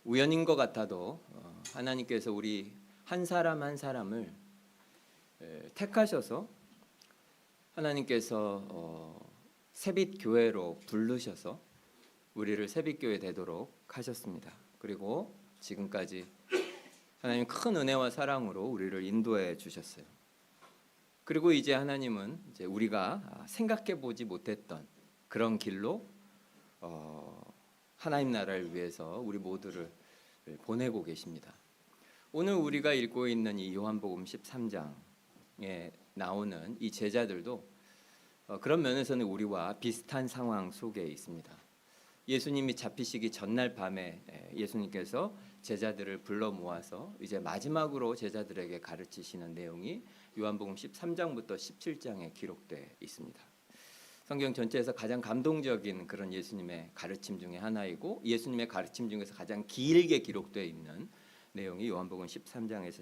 우연인 것 같아도 하나님께서 우리 한 사람 한 사람을 택하셔서 하나님께서 새빛교회로 부르셔서 우리를 새빛교회 되도록 하셨습니다. 그리고 지금까지 하나님 큰 은혜와 사랑으로 우리를 인도해 주셨어요. 그리고 이제 하나님은 이제 우리가 생각해 보지 못했던 그런 길로 하나님 나라를 위해서 우리 모두를 보내고 계십니다. 오늘 우리가 읽고 있는 이 요한복음 13장에 나오는 이 제자들도 그런 면에서는 우리와 비슷한 상황 속에 있습니다. 예수님이 잡히시기 전날 밤에 예수님께서 제자들을 불러 모아서 이제 마지막으로 제자들에게 가르치시는 내용이 요한복음 13장부터 17장에 기록되어 있습니다. 성경 전체에서 가장 감동적인 그런 예수님의 가르침 중에 하나이고 예수님의 가르침 중에서 가장 길게 기록되어 있는 내용이 요한복음 13장에서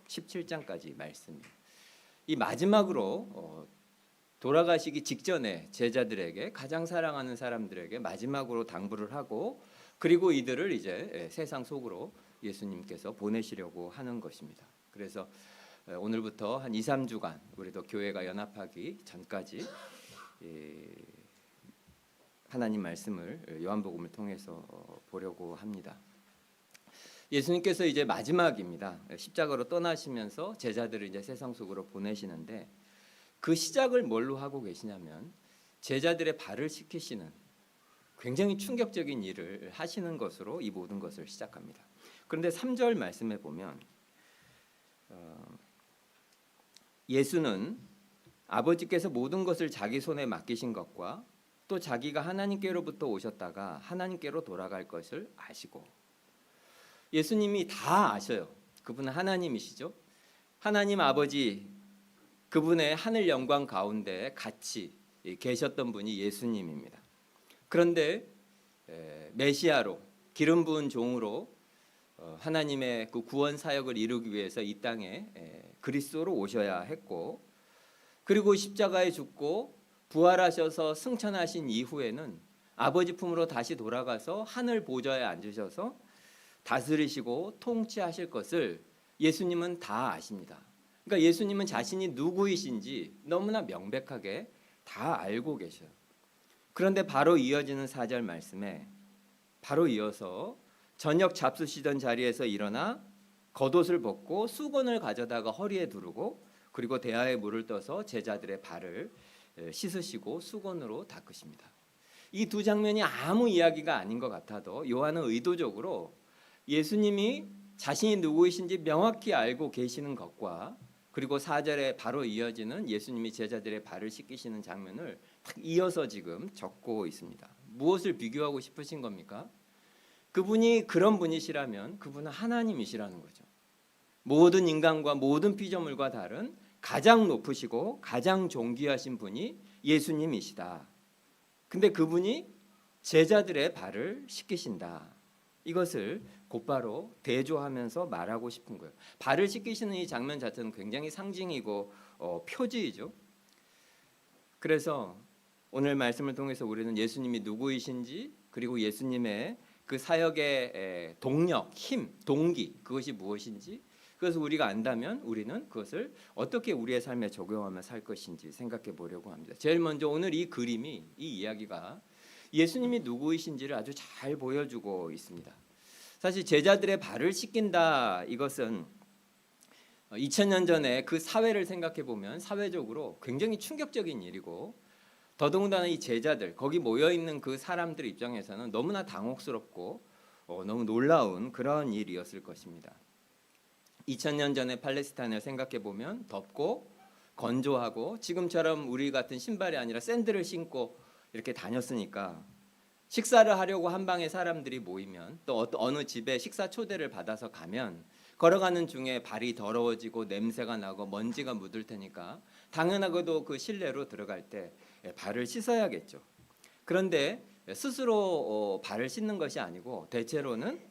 17장까지 말씀입니다. 이 마지막으로 돌아가시기 직전에 제자들에게 가장 사랑하는 사람들에게 마지막으로 당부를 하고 그리고 이들을 이제 세상 속으로 예수님께서 보내시려고 하는 것입니다. 그래서 오늘부터 한 2, 3주간 우리도 교회가 연합하기 전까지 하나님 말씀을 요한복음을 통해서 보려고 합니다. 예수님께서 이제 마지막입니다. 십자가로 떠나시면서 제자들을 이제 세상 속으로 보내시는데 그 시작을 뭘로 하고 계시냐면 제자들의 발을 씻기시는 굉장히 충격적인 일을 하시는 것으로 이 모든 것을 시작합니다. 그런데 3절 말씀에 보면 예수는 아버지께서 모든 것을 자기 손에 맡기신 것과 또 자기가 하나님께로부터 오셨다가 하나님께로 돌아갈 것을 아시고 예수님이 다 아셔요. 그분은 하나님이시죠. 하나님 아버지 그분의 하늘 영광 가운데 같이 계셨던 분이 예수님입니다. 그런데 메시아로 기름 부은 종으로 하나님의 그 구원 사역을 이루기 위해서 이 땅에 그리스도로 오셔야 했고 그리고 십자가에 죽고 부활하셔서 승천하신 이후에는 아버지 품으로 다시 돌아가서 하늘 보좌에 앉으셔서 다스리시고 통치하실 것을 예수님은 다 아십니다. 그러니까 예수님은 자신이 누구이신지 너무나 명백하게 다 알고 계셔요. 그런데 바로 이어지는 4절 말씀에 바로 이어서 저녁 잡수시던 자리에서 일어나 겉옷을 벗고 수건을 가져다가 허리에 두르고 그리고 대야에 물을 떠서 제자들의 발을 씻으시고 수건으로 닦으십니다. 이 두 장면이 아무 이야기가 아닌 것 같아도 요한은 의도적으로 예수님이 자신이 누구이신지 명확히 알고 계시는 것과 그리고 4절에 바로 이어지는 예수님이 제자들의 발을 씻기시는 장면을 딱 이어서 지금 적고 있습니다. 무엇을 비교하고 싶으신 겁니까? 그분이 그런 분이시라면 그분은 하나님이시라는 거죠. 모든 인간과 모든 피조물과 다른 가장 높으시고 가장 존귀하신 분이 예수님이시다. 근데 그분이 제자들의 발을 씻기신다. 이것을 곧바로 대조하면서 말하고 싶은 거예요. 발을 씻기시는 이 장면 자체는 굉장히 상징이고 표지이죠. 그래서 오늘 말씀을 통해서 우리는 예수님이 누구이신지 그리고 예수님의 그 사역의 동력, 힘, 동기 그것이 무엇인지 그것을 우리가 안다면 우리는 그것을 어떻게 우리의 삶에 적용하며 살 것인지 생각해 보려고 합니다. 제일 먼저 오늘 이 그림이 이 이야기가 예수님이 누구이신지를 아주 잘 보여주고 있습니다. 사실 제자들의 발을 씻긴다 이것은 2000년 전에 그 사회를 생각해 보면 사회적으로 굉장히 충격적인 일이고 더더군다나 이 제자들 거기 모여 있는 그 사람들 입장에서는 너무나 당혹스럽고 너무 놀라운 그런 일이었을 것입니다. 2000년 전에 팔레스타인을 생각해 보면 덥고 건조하고 지금처럼 우리 같은 신발이 아니라 샌들을 신고 이렇게 다녔으니까 식사를 하려고 한 방에 사람들이 모이면 또 어느 집에 식사 초대를 받아서 가면 걸어가는 중에 발이 더러워지고 냄새가 나고 먼지가 묻을 테니까 당연하게도 그 실내로 들어갈 때 발을 씻어야겠죠. 그런데 스스로 발을 씻는 것이 아니고 대체로는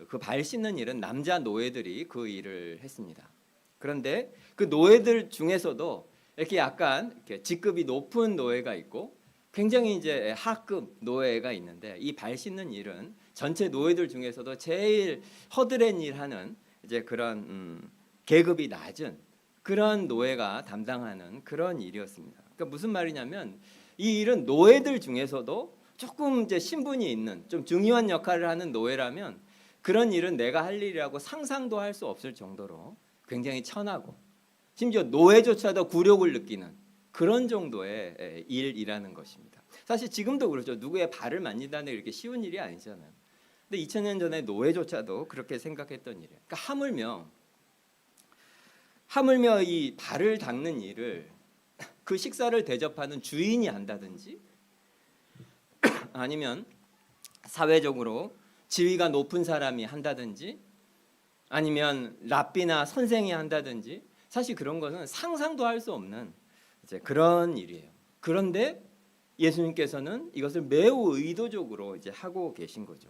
그 발 씻는 일은 남자 노예들이 그 일을 했습니다. 그런데 그 노예들 중에서도 이렇게 약간 이렇게 직급이 높은 노예가 있고 굉장히 이제 하급 노예가 있는데 이 발 씻는 일은 전체 노예들 중에서도 제일 허드렛 일하는 이제 그런 계급이 낮은 그런 노예가 담당하는 그런 일이었습니다. 그러니까 무슨 말이냐면 이 일은 노예들 중에서도 조금 이제 신분이 있는 좀 중요한 역할을 하는 노예라면 그런 일은 내가 할 일이라고 상상도 할 수 없을 정도로 굉장히 천하고 심지어 노예조차도 굴욕을 느끼는 그런 정도의 일이라는 것입니다. 사실 지금도 그렇죠. 누구의 발을 만진다는 게 이렇게 쉬운 일이 아니잖아요. 근데 2000년 전에 노예조차도 그렇게 생각했던 일이에요. 그러니까 하물며 이 발을 닦는 일을 그 식사를 대접하는 주인이 한다든지 아니면 사회적으로 지위가 높은 사람이 한다든지 아니면 랍비나 선생이 한다든지 사실 그런 거는 상상도 할 수 없는 이제 그런 일이에요. 그런데 예수님께서는 이것을 매우 의도적으로 이제 하고 계신 거죠.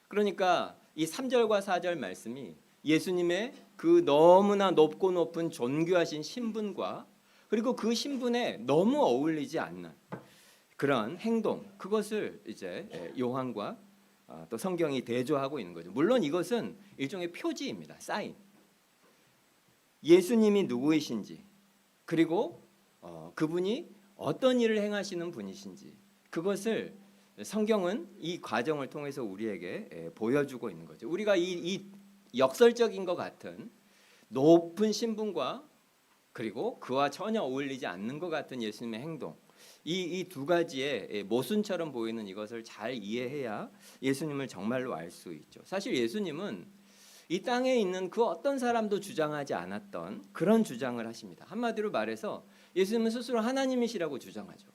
그러니까 이 3절과 4절 말씀이 예수님의 그 너무나 높고 높은 존귀하신 신분과 그리고 그 신분에 너무 어울리지 않는 그런 행동, 그것을 이제 요한과 또 성경이 대조하고 있는 거죠. 물론 이것은 일종의 표지입니다. 사인. 예수님이 누구이신지 그리고 그분이 어떤 일을 행하시는 분이신지 그것을 성경은 이 과정을 통해서 우리에게 보여주고 있는 거죠. 우리가 이 역설적인 것 같은 높은 신분과 그리고 그와 전혀 어울리지 않는 것 같은 예수님의 행동, 이 두 가지의 모순처럼 보이는 이것을 잘 이해해야 예수님을 정말로 알 수 있죠. 사실 예수님은 이 땅에 있는 그 어떤 사람도 주장하지 않았던 그런 주장을 하십니다. 한마디로 말해서 예수님은 스스로 하나님이시라고 주장하죠.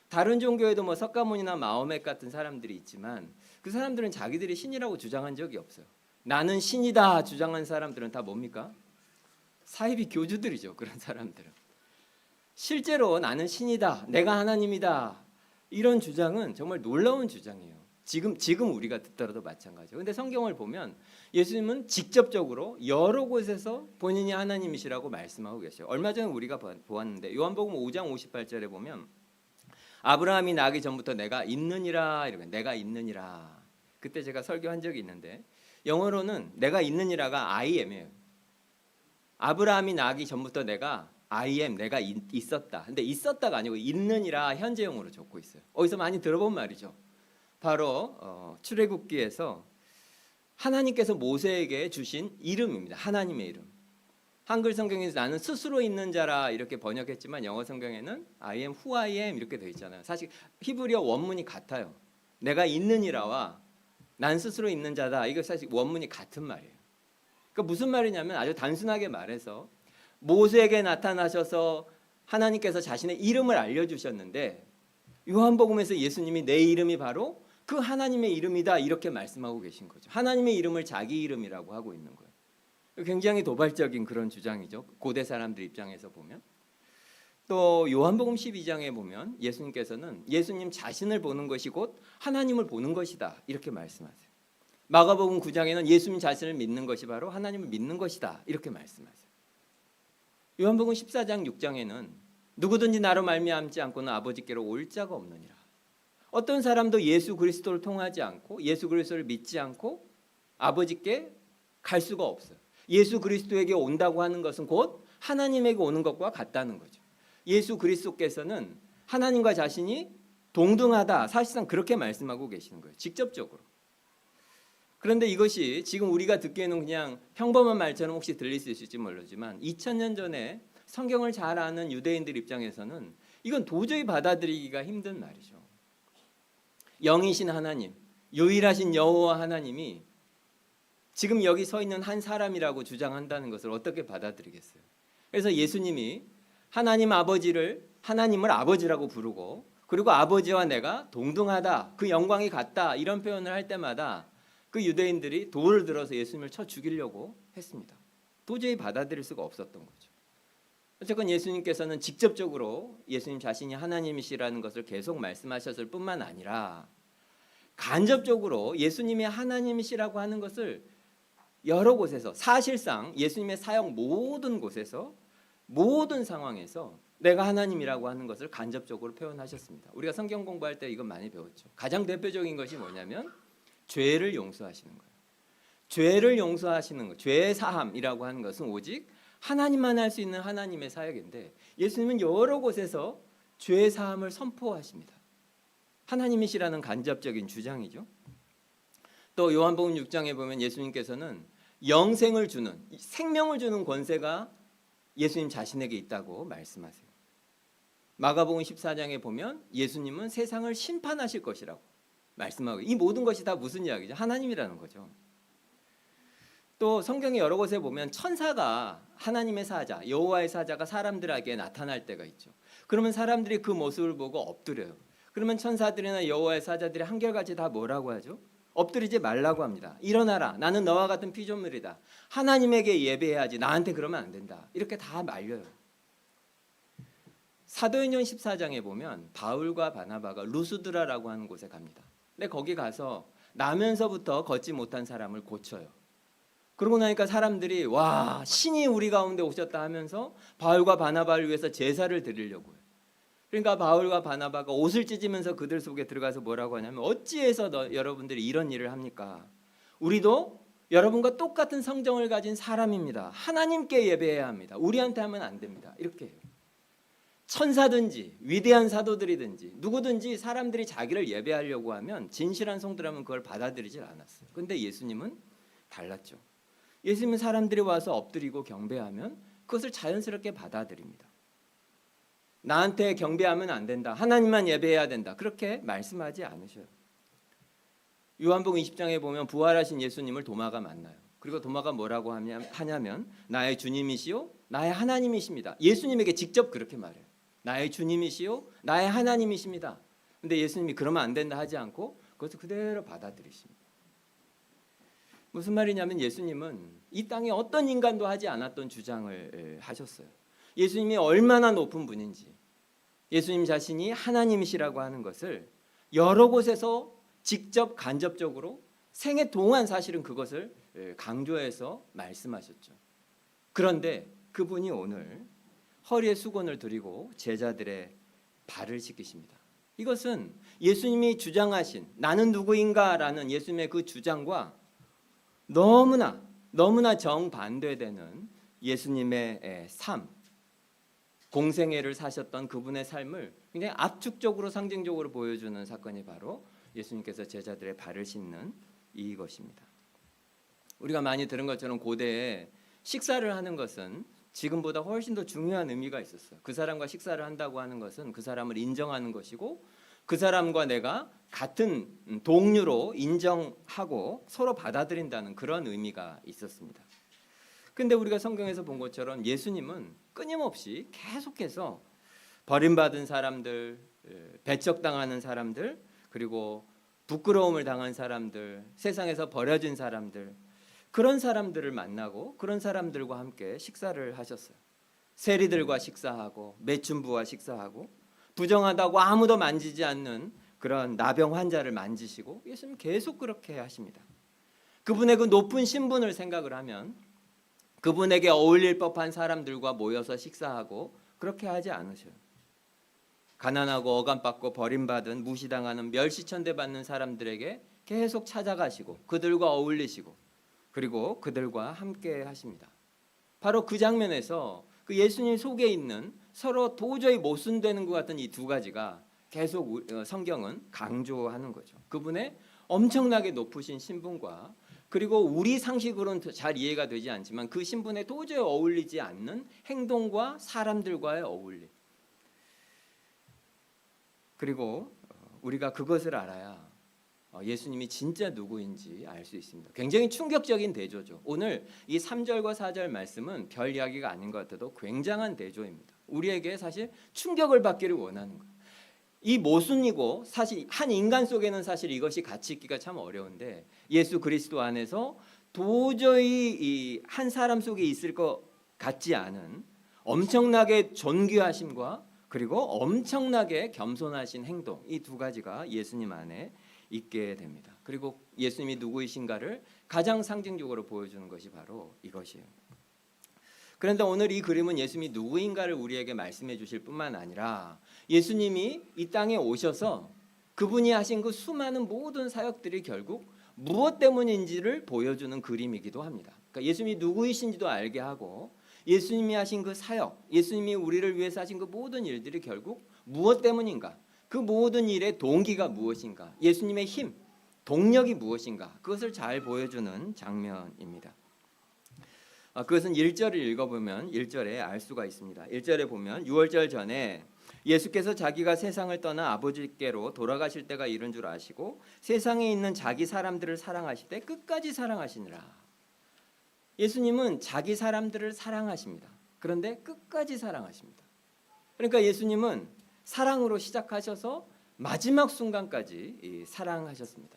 다른 종교에도 뭐 석가모니나 마호멧 같은 사람들이 있지만 그 사람들은 자기들이 신이라고 주장한 적이 없어요. 나는 신이다 주장한 사람들은 다 뭡니까? 사이비 교주들이죠. 그런 사람들은. 실제로 나는 신이다, 내가 하나님이다 이런 주장은 정말 놀라운 주장이에요. 지금 우리가 듣더라도 마찬가지예요. 근데 성경을 보면 예수님은 직접적으로 여러 곳에서 본인이 하나님이시라고 말씀하고 계셔요. 얼마 전에 우리가 보았는데 요한복음 5장 58절에 보면 아브라함이 나기 전부터 내가 있느니라 이러면 내가 있느니라. 그때 제가 설교한 적이 있는데 영어로는 내가 있느니라가 I am이에요. 아브라함이 나기 전부터 내가 I am, 내가 있었다. 근데 있었다가 아니고 있느니라 현재형으로 적고 있어요. 어디서 많이 들어본 말이죠. 바로 출애굽기에서 하나님께서 모세에게 주신 이름입니다. 하나님의 이름. 한글 성경에서 나는 스스로 있는 자라 이렇게 번역했지만 영어 성경에는 I am who I am 이렇게 되어 있잖아요. 사실 히브리어 원문이 같아요. 내가 있느니라와 난 스스로 있는 자다. 이거 사실 원문이 같은 말이에요. 그러니까 무슨 말이냐면 아주 단순하게 말해서 모세에게 나타나셔서 하나님께서 자신의 이름을 알려주셨는데 요한복음에서 예수님이 내 이름이 바로 그 하나님의 이름이다 이렇게 말씀하고 계신 거죠. 하나님의 이름을 자기 이름이라고 하고 있는 거예요. 굉장히 도발적인 그런 주장이죠. 고대 사람들 입장에서 보면. 또 요한복음 12장에 보면 예수님께서는 예수님 자신을 보는 것이 곧 하나님을 보는 것이다 이렇게 말씀하세요. 마가복음 9장에는 예수님 자신을 믿는 것이 바로 하나님을 믿는 것이다 이렇게 말씀하세요. 요한복음 14장 6장에는 누구든지 나로 말미암지 않고는 아버지께로 올 자가 없느니라. 어떤 사람도 예수 그리스도를 통하지 않고 예수 그리스도를 믿지 않고 아버지께 갈 수가 없어요. 예수 그리스도에게 온다고 하는 것은 곧 하나님에게 오는 것과 같다는 거죠. 예수 그리스도께서는 하나님과 자신이 동등하다. 사실상 그렇게 말씀하고 계시는 거예요. 직접적으로. 그런데 이것이 지금 우리가 듣기에는 그냥 평범한 말처럼 혹시 들릴 수 있을지 모르지만 2000년 전에 성경을 잘 아는 유대인들 입장에서는 이건 도저히 받아들이기가 힘든 말이죠. 영이신 하나님, 유일하신 여호와 하나님이 지금 여기 서 있는 한 사람이라고 주장한다는 것을 어떻게 받아들이겠어요? 그래서 예수님이 하나님을 아버지라고 부르고 그리고 아버지와 내가 동등하다, 그 영광이 같다 이런 표현을 할 때마다 그 유대인들이 돌을 들어서 예수님을 쳐 죽이려고 했습니다. 도저히 받아들일 수가 없었던 거죠. 어쨌건 예수님께서는 직접적으로 예수님 자신이 하나님이시라는 것을 계속 말씀하셨을 뿐만 아니라 간접적으로 예수님이 하나님이시라고 하는 것을 여러 곳에서 사실상 예수님의 사역 모든 곳에서 모든 상황에서 내가 하나님이라고 하는 것을 간접적으로 표현하셨습니다. 우리가 성경 공부할 때 이건 많이 배웠죠. 가장 대표적인 것이 뭐냐면 죄를 용서하시는 거예요. 죄를 용서하시는 것, 죄 사함이라고 하는 것은 오직 하나님만 할 수 있는 하나님의 사역인데 예수님은 여러 곳에서 죄 사함을 선포하십니다. 하나님이시라는 간접적인 주장이죠. 또 요한복음 6장에 보면 예수님께서는 영생을 주는, 생명을 주는 권세가 예수님 자신에게 있다고 말씀하세요. 마가복음 14장에 보면 예수님은 세상을 심판하실 것이라고 말씀하고, 이 모든 것이 다 무슨 이야기죠? 하나님이라는 거죠. 또 성경의 여러 곳에 보면 천사가, 하나님의 사자, 여호와의 사자가 사람들에게 나타날 때가 있죠. 그러면 사람들이 그 모습을 보고 엎드려요. 그러면 천사들이나 여호와의 사자들이 한결같이 다 뭐라고 하죠? 엎드리지 말라고 합니다. 일어나라, 나는 너와 같은 피조물이다. 하나님에게 예배해야지, 나한테 그러면 안 된다. 이렇게 다 말려요. 사도행전 14장에 보면 바울과 바나바가 루스드라라고 하는 곳에 갑니다. 근데 거기 가서 나면서부터 걷지 못한 사람을 고쳐요. 그러고 나니까 사람들이 와, 신이 우리 가운데 오셨다 하면서 바울과 바나바를 위해서 제사를 드리려고 해요. 그러니까 바울과 바나바가 옷을 찢으면서 그들 속에 들어가서 뭐라고 하냐면, 어찌해서 여러분들이 이런 일을 합니까? 우리도 여러분과 똑같은 성정을 가진 사람입니다. 하나님께 예배해야 합니다. 우리한테 하면 안 됩니다. 이렇게 해요. 천사든지 위대한 사도들이든지 누구든지 사람들이 자기를 예배하려고 하면, 진실한 성도라면 그걸 받아들이질 않았어요. 그런데 예수님은 달랐죠. 예수님은 사람들이 와서 엎드리고 경배하면 그것을 자연스럽게 받아들입니다. 나한테 경배하면 안 된다, 하나님만 예배해야 된다, 그렇게 말씀하지 않으셔요. 요한복음 20장에 보면 부활하신 예수님을 도마가 만나요. 그리고 도마가 뭐라고 하냐면 나의 주님이시요 나의 하나님이십니다. 예수님에게 직접 그렇게 말해요. 나의 주님이시요 나의 하나님이십니다. 근데 예수님이 그러면 안 된다 하지 않고 그것을 그대로 받아들이십니다. 무슨 말이냐면 예수님은 이 땅에 어떤 인간도 하지 않았던 주장을 하셨어요. 예수님이 얼마나 높은 분인지, 예수님 자신이 하나님이시라고 하는 것을 여러 곳에서 직접 간접적으로 생애 동안 사실은 그것을 강조해서 말씀하셨죠. 그런데 그분이 오늘 허리에 수건을 들이고 제자들의 발을 씻기십니다. 이것은 예수님이 주장하신 나는 누구인가라는 예수님의 그 주장과 너무나 정반대되는 예수님의 삶, 공생애를 사셨던 그분의 삶을 굉장히 압축적으로 상징적으로 보여주는 사건이 바로 예수님께서 제자들의 발을 씻는 이것입니다. 우리가 많이 들은 것처럼 고대에 식사를 하는 것은 지금보다 훨씬 더 중요한 의미가 있었어요. 그 사람과 식사를 한다고 하는 것은 그 사람을 인정하는 것이고, 그 사람과 내가 같은 동료로 인정하고 서로 받아들인다는 그런 의미가 있었습니다. 근데 우리가 성경에서 본 것처럼 예수님은 끊임없이 계속해서 버림받은 사람들, 배척당하는 사람들, 그리고 부끄러움을 당한 사람들, 세상에서 버려진 사람들, 그런 사람들을 만나고 그런 사람들과 함께 식사를 하셨어요. 세리들과 식사하고 매춘부와 식사하고, 부정하다고 아무도 만지지 않는 그런 나병 환자를 만지시고, 예수님 계속 그렇게 하십니다. 그분의 그 높은 신분을 생각을 하면 그분에게 어울릴 법한 사람들과 모여서 식사하고 그렇게 하지 않으셔요. 가난하고 억압받고 버림받은, 무시당하는, 멸시천대받는 사람들에게 계속 찾아가시고 그들과 어울리시고 그리고 그들과 함께 하십니다. 바로 그 장면에서 그 예수님 속에 있는 서로 도저히 모순되는 것 같은 이 두 가지가 계속 성경은 강조하는 거죠. 그분의 엄청나게 높으신 신분과, 그리고 우리 상식으로는 잘 이해가 되지 않지만 그 신분에 도저히 어울리지 않는 행동과 사람들과의 어울림. 그리고 우리가 그것을 알아야 예수님이 진짜 누구인지 알 수 있습니다. 굉장히 충격적인 대조죠. 오늘 이 3절과 4절 말씀은 별 이야기가 아닌 것 같아도 굉장한 대조입니다. 우리에게 사실 충격을 받기를 원하는 거예요. 이 모순이고, 사실 한 인간 속에는 사실 이것이 같이 있기가 참 어려운데, 예수 그리스도 안에서 도저히 이 한 사람 속에 있을 것 같지 않은 엄청나게 존귀하심과 그리고 엄청나게 겸손하신 행동, 이 두 가지가 예수님 안에 있게 됩니다. 그리고 예수님이 누구이신가를 가장 상징적으로 보여주는 것이 바로 이것이에요. 그런데 오늘 이 그림은 예수님이 누구인가를 우리에게 말씀해 주실 뿐만 아니라 예수님이 이 땅에 오셔서 그분이 하신 그 수많은 모든 사역들이 결국 무엇 때문인지를 보여주는 그림이기도 합니다. 그러니까 예수님이 누구이신지도 알게 하고 예수님이 하신 그 사역, 예수님이 우리를 위해서 하신 그 모든 일들이 결국 무엇 때문인가? 그 모든 일의 동기가 무엇인가? 예수님의 힘, 동력이 무엇인가? 그것을 잘 보여주는 장면입니다. 그것은 1절을 읽어보면 1절에 알 수가 있습니다. 1절에 보면 유월절 전에 예수께서 자기가 세상을 떠나 아버지께로 돌아가실 때가 이른 줄 아시고 세상에 있는 자기 사람들을 사랑하시되 끝까지 사랑하시니라. 예수님은 자기 사람들을 사랑하십니다. 그런데 끝까지 사랑하십니다. 그러니까 예수님은 사랑으로 시작하셔서 마지막 순간까지 사랑하셨습니다.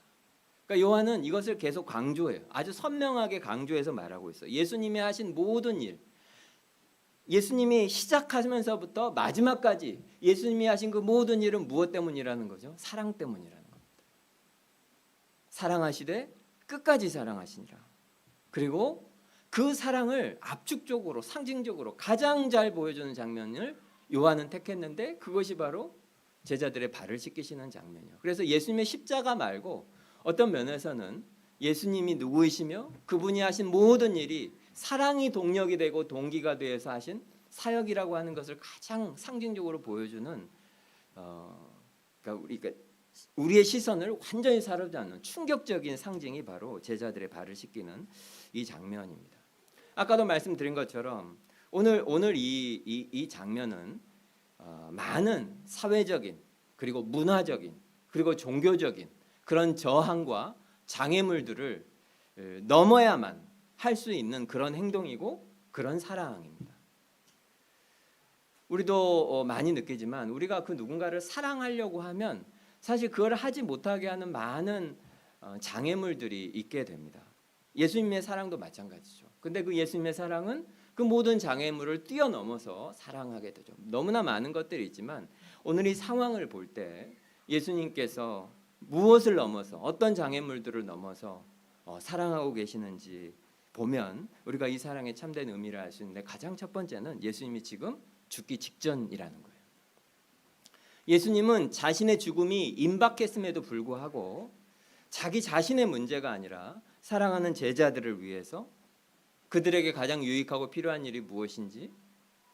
그러니까 요한은 이것을 계속 강조해요. 아주 선명하게 강조해서 말하고 있어요. 예수님이 하신 모든 일, 예수님이 시작하면서부터 마지막까지 예수님이 하신 그 모든 일은 무엇 때문이라는 거죠? 사랑 때문이라는 겁니다. 사랑하시되 끝까지 사랑하시니라. 그리고 그 사랑을 압축적으로 상징적으로 가장 잘 보여주는 장면을 요한은 택했는데 그것이 바로 제자들의 발을 씻기시는 장면이에요. 그래서 예수님의 십자가 말고 어떤 면에서는 예수님이 누구이시며 그분이 하신 모든 일이 사랑이 동력이 되고 동기가 되어서 하신 사역이라고 하는 것을 가장 상징적으로 보여주는 그러니까 우리의 시선을 완전히 사로잡는 충격적인 상징이 바로 제자들의 발을 씻기는 이 장면입니다. 아까도 말씀드린 것처럼 오늘 이 장면은 많은 사회적인 그리고 문화적인 그리고 종교적인 그런 저항과 장애물들을 넘어야만 할 수 있는 그런 행동이고 그런 사랑입니다. 우리도 많이 느끼지만 우리가 그 누군가를 사랑하려고 하면 사실 그걸 하지 못하게 하는 많은 장애물들이 있게 됩니다. 예수님의 사랑도 마찬가지죠. 근데 그 예수님의 사랑은 그 모든 장애물을 뛰어넘어서 사랑하게 되죠. 너무나 많은 것들이 있지만 오늘 이 상황을 볼 때 예수님께서 무엇을 넘어서 어떤 장애물들을 넘어서 사랑하고 계시는지 보면 우리가 이 사랑의 참된 의미를 알 수 있는데 가장 첫 번째는 예수님이 지금 죽기 직전이라는 거예요. 예수님은 자신의 죽음이 임박했음에도 불구하고 자기 자신의 문제가 아니라 사랑하는 제자들을 위해서 그들에게 가장 유익하고 필요한 일이 무엇인지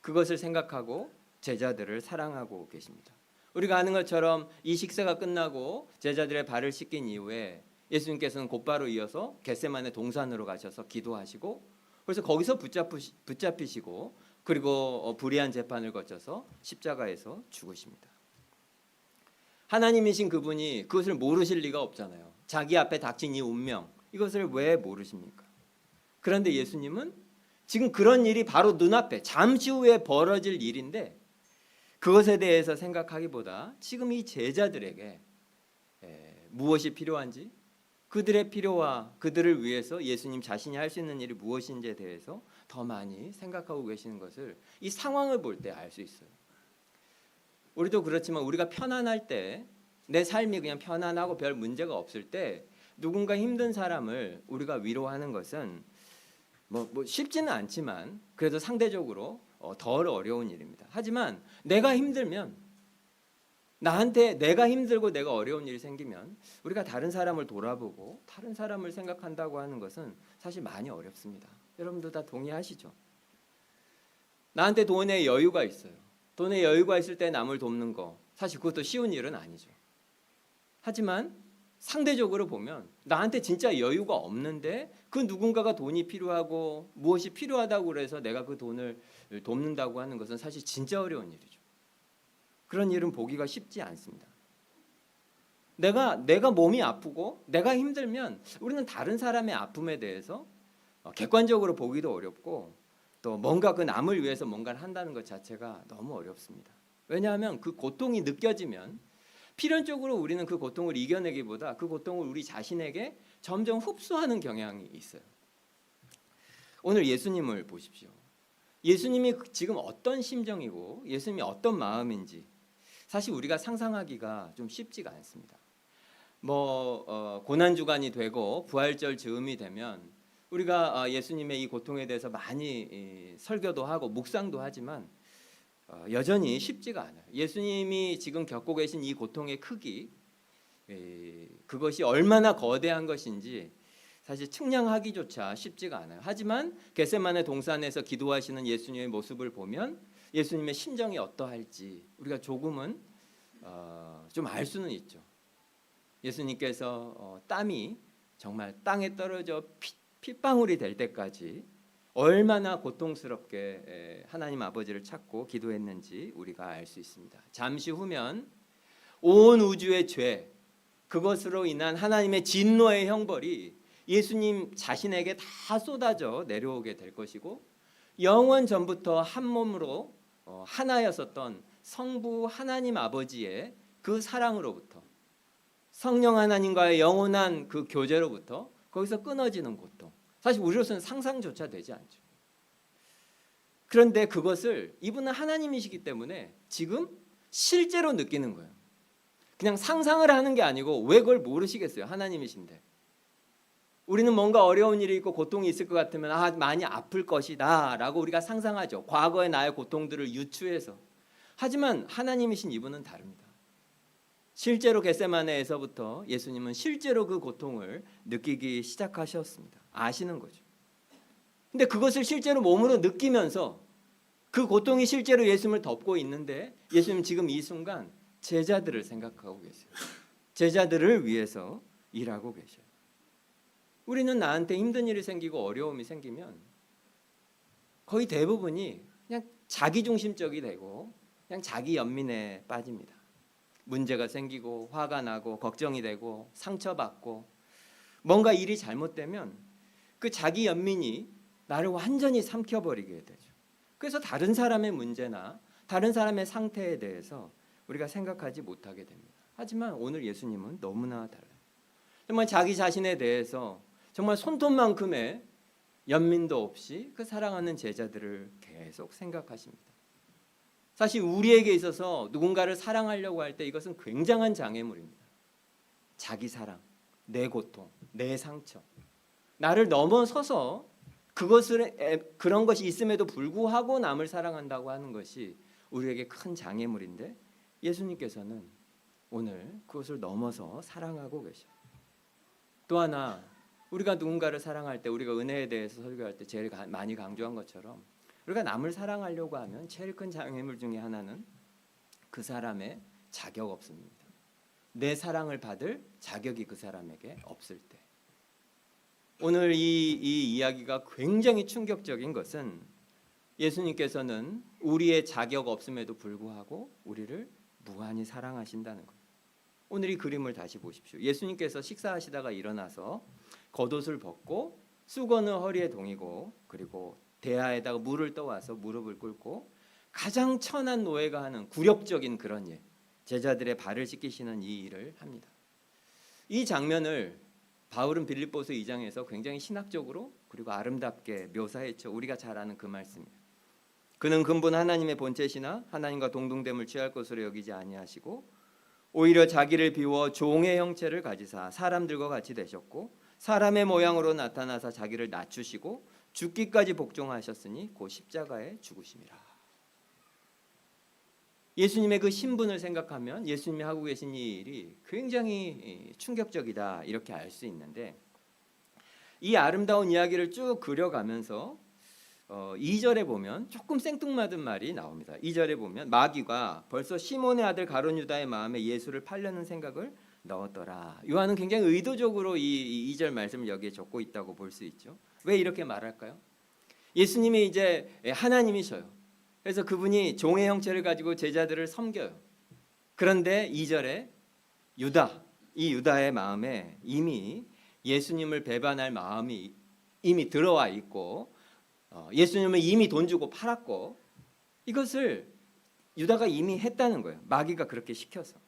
그것을 생각하고 제자들을 사랑하고 계십니다. 우리가 아는 것처럼 이 식사가 끝나고 제자들의 발을 씻긴 이후에 예수님께서는 곧바로 이어서 겟세마네 동산으로 가셔서 기도하시고 그래서 거기서 붙잡히시고 그리고 불의한 재판을 거쳐서 십자가에서 죽으십니다. 하나님이신 그분이 그것을 모르실 리가 없잖아요. 자기 앞에 닥친 이 운명 이것을 왜 모르십니까? 그런데 예수님은 지금 그런 일이 바로 눈앞에 잠시 후에 벌어질 일인데 그것에 대해서 생각하기보다 지금 이 제자들에게 무엇이 필요한지 그들의 필요와 그들을 위해서 예수님 자신이 할 수 있는 일이 무엇인지에 대해서 더 많이 생각하고 계시는 것을 이 상황을 볼 때 알 수 있어요. 우리도 그렇지만 우리가 편안할 때 내 삶이 그냥 편안하고 별 문제가 없을 때 누군가 힘든 사람을 우리가 위로하는 것은 뭐 쉽지는 않지만 그래도 상대적으로 덜 어려운 일입니다. 하지만 내가 힘들면 나한테 내가 힘들고 내가 어려운 일이 생기면 우리가 다른 사람을 돌아보고 다른 사람을 생각한다고 하는 것은 사실 많이 어렵습니다. 여러분도 다 동의하시죠? 나한테 돈에 여유가 있어요. 돈에 여유가 있을 때 남을 돕는 거 사실 그것도 쉬운 일은 아니죠. 하지만 상대적으로 보면 나한테 진짜 여유가 없는데 그 누군가가 돈이 필요하고 무엇이 필요하다고 그래서 내가 그 돈을 돕는다고 하는 것은 사실 진짜 어려운 일이죠. 그런 일은 보기가 쉽지 않습니다. 내가 몸이 아프고 내가 힘들면 우리는 다른 사람의 아픔에 대해서 객관적으로 보기도 어렵고 또 뭔가 그 남을 위해서 뭔가를 한다는 것 자체가 너무 어렵습니다. 왜냐하면 그 고통이 느껴지면 필연적으로 우리는 그 고통을 이겨내기보다 그 고통을 우리 자신에게 점점 흡수하는 경향이 있어요. 오늘 예수님을 보십시오. 예수님이 지금 어떤 심정이고 예수님이 어떤 마음인지 사실 우리가 상상하기가 좀 쉽지가 않습니다. 고난 주간이 되고 부활절 즈음이 되면 우리가 예수님의 이 고통에 대해서 많이 설교도 하고 묵상도 하지만 여전히 쉽지가 않아요. 예수님이 지금 겪고 계신 이 고통의 크기 그것이 얼마나 거대한 것인지 사실 측량하기조차 쉽지가 않아요. 하지만 겟세마네 동산에서 기도하시는 예수님의 모습을 보면 예수님의 심정이 어떠할지 우리가 조금은 좀 알 수는 있죠. 예수님께서 땀이 정말 땅에 떨어져 핏방울이 될 때까지 얼마나 고통스럽게 하나님 아버지를 찾고 기도했는지 우리가 알 수 있습니다. 잠시 후면 온 우주의 죄, 그것으로 인한 하나님의 진노의 형벌이 예수님 자신에게 다 쏟아져 내려오게 될 것이고, 영원 전부터 한 몸으로 하나였었던 성부 하나님 아버지의 그 사랑으로부터, 성령 하나님과의 영원한 그 교제로부터 거기서 끊어지는 고통, 사실 우리로서는 상상조차 되지 않죠. 그런데 그것을 이분은 하나님이시기 때문에 지금 실제로 느끼는 거예요. 그냥 상상을 하는 게 아니고, 왜 그걸 모르시겠어요? 하나님이신데. 우리는 뭔가 어려운 일이 있고 고통이 있을 것 같으면 많이 아플 것이다 라고 우리가 상상하죠. 과거의 나의 고통들을 유추해서. 하지만 하나님이신 이분은 다릅니다. 실제로 겟세마네에서부터 예수님은 실제로 그 고통을 느끼기 시작하셨습니다. 아시는 거죠. 근데 그것을 실제로 몸으로 느끼면서 그 고통이 실제로 예수님을 덮고 있는데, 예수님 지금 이 순간 제자들을 생각하고 계세요. 제자들을 위해서 일하고 계셔요. 우리는 나한테 힘든 일이 생기고 어려움이 생기면 거의 대부분이 그냥 자기중심적이 되고 그냥 자기 연민에 빠집니다. 문제가 생기고 화가 나고 걱정이 되고 상처받고 뭔가 일이 잘못되면 그 자기 연민이 나를 완전히 삼켜버리게 되죠. 그래서 다른 사람의 문제나 다른 사람의 상태에 대해서 우리가 생각하지 못하게 됩니다. 하지만 오늘 예수님은 너무나 달라요. 정말 자기 자신에 대해서 정말 손톱만큼의 연민도 없이 그 사랑하는 제자들을 계속 생각하십니다. 사실 우리에게 있어서 누군가를 사랑하려고 할 때 이것은 굉장한 장애물입니다. 자기 사랑, 내 고통, 내 상처, 나를 넘어서서 그런 것이 있음에도 불구하고 남을 사랑한다고 하는 것이 우리에게 큰 장애물인데, 예수님께서는 오늘 그것을 넘어서 사랑하고 계셔요. 또 하나, 우리가 누군가를 사랑할 때, 우리가 은혜에 대해서 설교할 때 제일 많이 강조한 것처럼, 우리가 남을 사랑하려고 하면 제일 큰 장애물 중에 하나는 그 사람의 자격 없음입니다. 내 사랑을 받을 자격이 그 사람에게 없을 때. 오늘 이 이야기가 굉장히 충격적인 것은, 예수님께서는 우리의 자격 없음에도 불구하고 우리를 무한히 사랑하신다는 거예요. 오늘 이 그림을 다시 보십시오. 예수님께서 식사하시다가 일어나서 겉옷을 벗고 수건을 허리에 동이고, 그리고 대야에다가 물을 떠와서 무릎을 꿇고 가장 천한 노예가 하는 굴욕적인 그런 일, 제자들의 발을 씻기시는 이 일을 합니다. 이 장면을 바울은 빌립보서 2장에서 굉장히 신학적으로 그리고 아름답게 묘사했죠. 우리가 잘 아는 그 말씀이에요. 그는 근본 하나님의 본체시나 하나님과 동등됨을 취할 것으로 여기지 아니하시고 오히려 자기를 비워 종의 형체를 가지사 사람들과 같이 되셨고 사람의 모양으로 나타나사 자기를 낮추시고 죽기까지 복종하셨으니 곧 십자가에 죽으심이라. 예수님의 그 신분을 생각하면 예수님이 하고 계신 이 일이 굉장히 충격적이다 이렇게 알 수 있는데, 이 아름다운 이야기를 쭉 그려가면서 2절에 보면 조금 생뚱맞은 말이 나옵니다. 2절에 보면 마귀가 벌써 시몬의 아들 가룟 유다의 마음에 예수를 팔려는 생각을 넣었더라. 요한은 굉장히 의도적으로 이 2절 말씀을 여기에 적고 있다고 볼 수 있죠. 왜 이렇게 말할까요? 예수님이 이제 하나님이셔요. 그래서 그분이 종의 형체를 가지고 제자들을 섬겨요. 그런데 2절에 이 유다의 마음에 이미 예수님을 배반할 마음이 이미 들어와 있고, 예수님을 이미 돈 주고 팔았고, 이것을 유다가 이미 했다는 거예요. 마귀가 그렇게 시켜서.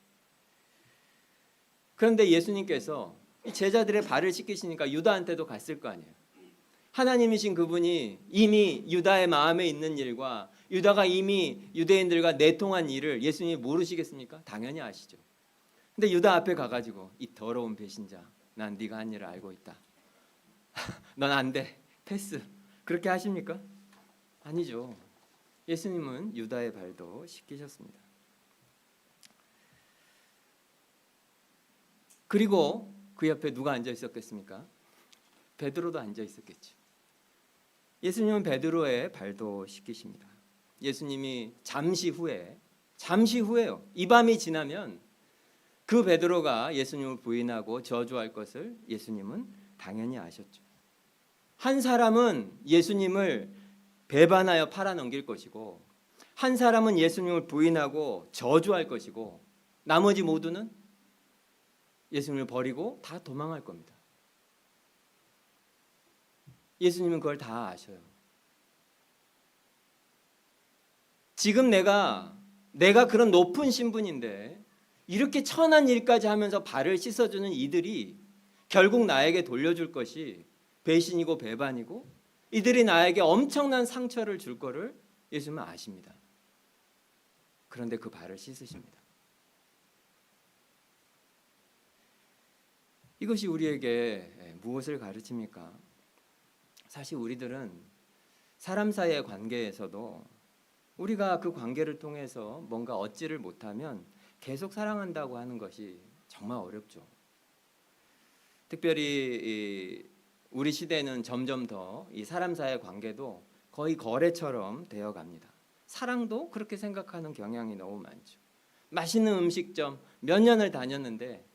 그런데 예수님께서 제자들의 발을 씻기시니까 유다한테도 갔을 거 아니에요. 하나님이신 그분이 이미 유다의 마음에 있는 일과 유다가 이미 유대인들과 내통한 일을 예수님이 모르시겠습니까? 당연히 아시죠. 근데 유다 앞에 가가지고 이 더러운 배신자, 난 네가 한 일을 알고 있다. 넌 안 돼. 패스. 그렇게 하십니까? 아니죠. 예수님은 유다의 발도 씻기셨습니다. 그리고 그 옆에 누가 앉아 있었겠습니까? 베드로도 앉아 있었겠죠. 예수님은 베드로의 발도 씻기십니다. 예수님이 잠시 후에요. 이 밤이 지나면 그 베드로가 예수님을 부인하고 저주할 것을 예수님은 당연히 아셨죠. 한 사람은 예수님을 배반하여 팔아넘길 것이고, 한 사람은 예수님을 부인하고 저주할 것이고, 나머지 모두는 예수님을 버리고 다 도망할 겁니다. 예수님은 그걸 다 아셔요. 지금 내가 그런 높은 신분인데 이렇게 천한 일까지 하면서 발을 씻어주는 이들이 결국 나에게 돌려줄 것이 배신이고 배반이고, 이들이 나에게 엄청난 상처를 줄 거를 예수님은 아십니다. 그런데 그 발을 씻으십니다. 이것이 우리에게 무엇을 가르칩니까? 사실 우리들은 사람 사이의 관계에서도 우리가 그 관계를 통해서 뭔가 얻지를 못하면 계속 사랑한다고 하는 것이 정말 어렵죠. 특별히 우리 시대는 점점 더 이 사람 사이의 관계도 거의 거래처럼 되어갑니다. 사랑도 그렇게 생각하는 경향이 너무 많죠. 맛있는 음식점 몇 년을 다녔는데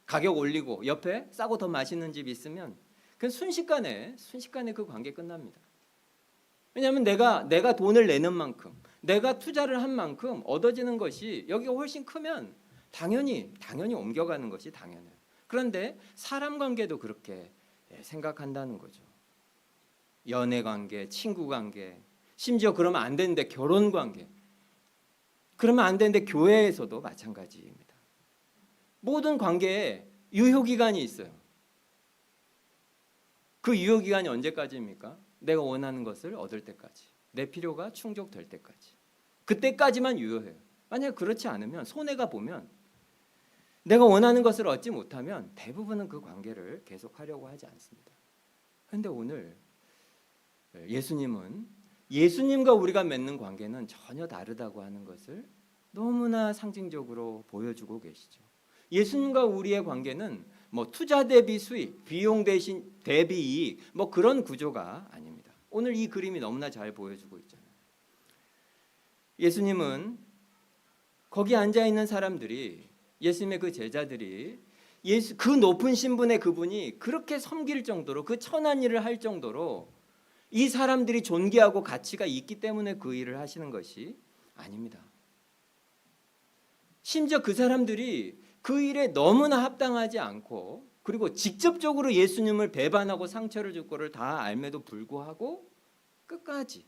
가격 올리고 옆에 싸고 더 맛있는 집 있으면 그 순식간에 그 관계 끝납니다. 왜냐하면 내가 돈을 내는 만큼, 내가 투자를 한 만큼 얻어지는 것이 여기가 훨씬 크면 당연히 옮겨가는 것이 당연해요. 그런데 사람 관계도 그렇게 생각한다는 거죠. 연애 관계, 친구 관계, 심지어 그러면 안 되는데 결혼 관계, 그러면 안 되는데 교회에서도 마찬가지입니다. 모든 관계에 유효기간이 있어요. 그 유효기간이 언제까지입니까? 내가 원하는 것을 얻을 때까지, 내 필요가 충족될 때까지, 그때까지만 유효해요. 만약 그렇지 않으면, 손해가 보면, 내가 원하는 것을 얻지 못하면 대부분은 그 관계를 계속하려고 하지 않습니다. 그런데 오늘 예수님은 예수님과 우리가 맺는 관계는 전혀 다르다고 하는 것을 너무나 상징적으로 보여주고 계시죠. 예수님과 우리의 관계는 뭐 투자 대비 수익, 비용 대신 대비 이익, 뭐 그런 구조가 아닙니다. 오늘 이 그림이 너무나 잘 보여주고 있잖아요. 예수님은 거기 앉아 있는 사람들이, 예수님의 그 제자들이 그 높은 신분의 그분이 그렇게 섬길 정도로, 그 천한 일을 할 정도로 이 사람들이 존귀하고 가치가 있기 때문에 그 일을 하시는 것이 아닙니다. 심지어 그 사람들이 그 일에 너무나 합당하지 않고, 그리고 직접적으로 예수님을 배반하고 상처를 줄 거를 다 알매도 불구하고 끝까지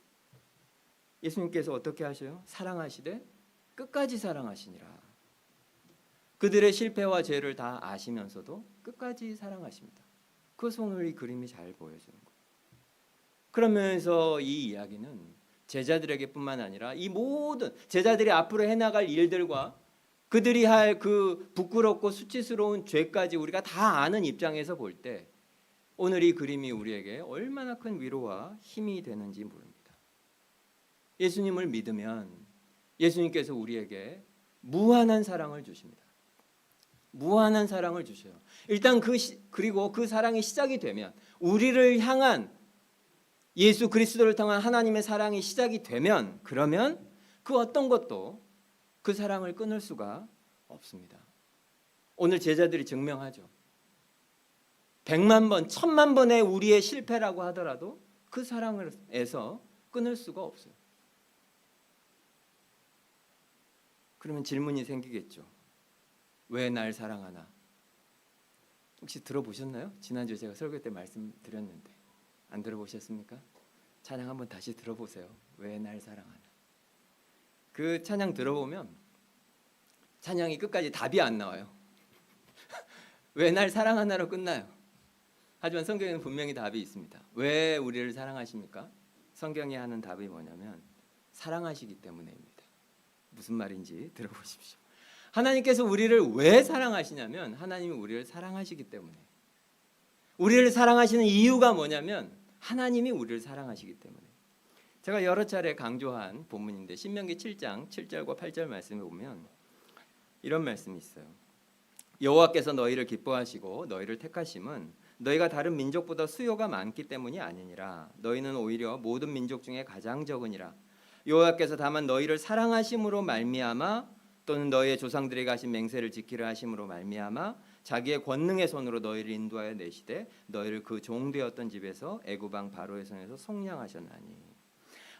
예수님께서 어떻게 하셔요? 사랑하시되 끝까지 사랑하시니라. 그들의 실패와 죄를 다 아시면서도 끝까지 사랑하십니다. 그것을 오늘 이 그림이 잘 보여주는 거예요. 그러면서 이 이야기는 제자들에게뿐만 아니라 이 모든 제자들이 앞으로 해나갈 일들과 그들이 할 그 부끄럽고 수치스러운 죄까지 우리가 다 아는 입장에서 볼 때 오늘 이 그림이 우리에게 얼마나 큰 위로와 힘이 되는지 모릅니다. 예수님을 믿으면 예수님께서 우리에게 무한한 사랑을 주십니다. 무한한 사랑을 주셔요. 일단 그리고 그 사랑이 시작이 되면, 우리를 향한 예수 그리스도를 통한 하나님의 사랑이 시작이 되면, 그러면 그 어떤 것도 그 사랑을 끊을 수가 없습니다. 오늘 제자들이 증명하죠. 100만 번, 1000만 번의 우리의 실패라고 하더라도 그 사랑에서 끊을 수가 없어요. 그러면 질문이 생기겠죠. 왜 날 사랑하나? 혹시 들어보셨나요? 지난주에 제가 설교 때 말씀드렸는데 안 들어보셨습니까? 찬양 한번 다시 들어보세요. 왜 날 사랑하나? 그 찬양 들어보면 찬양이 끝까지 답이 안 나와요. 왜 날 사랑하나로 끝나요. 하지만 성경에는 분명히 답이 있습니다. 왜 우리를 사랑하십니까? 성경이 하는 답이 뭐냐면 사랑하시기 때문에입니다. 무슨 말인지 들어보십시오. 하나님께서 우리를 왜 사랑하시냐면 하나님이 우리를 사랑하시기 때문에. 우리를 사랑하시는 이유가 뭐냐면 하나님이 우리를 사랑하시기 때문에. 제가 여러 차례 강조한 본문인데 신명기 7장 7절과 8절 말씀에 보면 이런 말씀이 있어요. 여호와께서 너희를 기뻐하시고 너희를 택하심은 너희가 다른 민족보다 수요가 많기 때문이 아니니라. 너희는 오히려 모든 민족 중에 가장 적으니라. 여호와께서 다만 너희를 사랑하심으로 말미암아 또는 너희의 조상들에게 하신 맹세를 지키려 하심으로 말미암아 자기의 권능의 손으로 너희를 인도하여 내시되 너희를 그 종되었던 집에서 애굽 왕 바로의 손에서 속량하셨나니.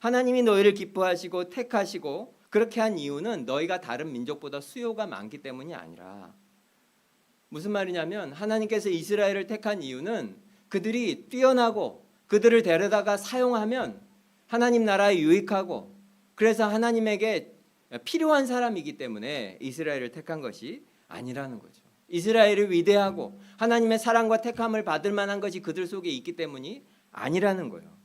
하나님이 너희를 기뻐하시고 택하시고 그렇게 한 이유는 너희가 다른 민족보다 수요가 많기 때문이 아니라, 무슨 말이냐면 하나님께서 이스라엘을 택한 이유는 그들이 뛰어나고 그들을 데려다가 사용하면 하나님 나라에 유익하고 그래서 하나님에게 필요한 사람이기 때문에 이스라엘을 택한 것이 아니라는 거죠. 이스라엘이 위대하고 하나님의 사랑과 택함을 받을 만한 것이 그들 속에 있기 때문이 아니라는 거예요.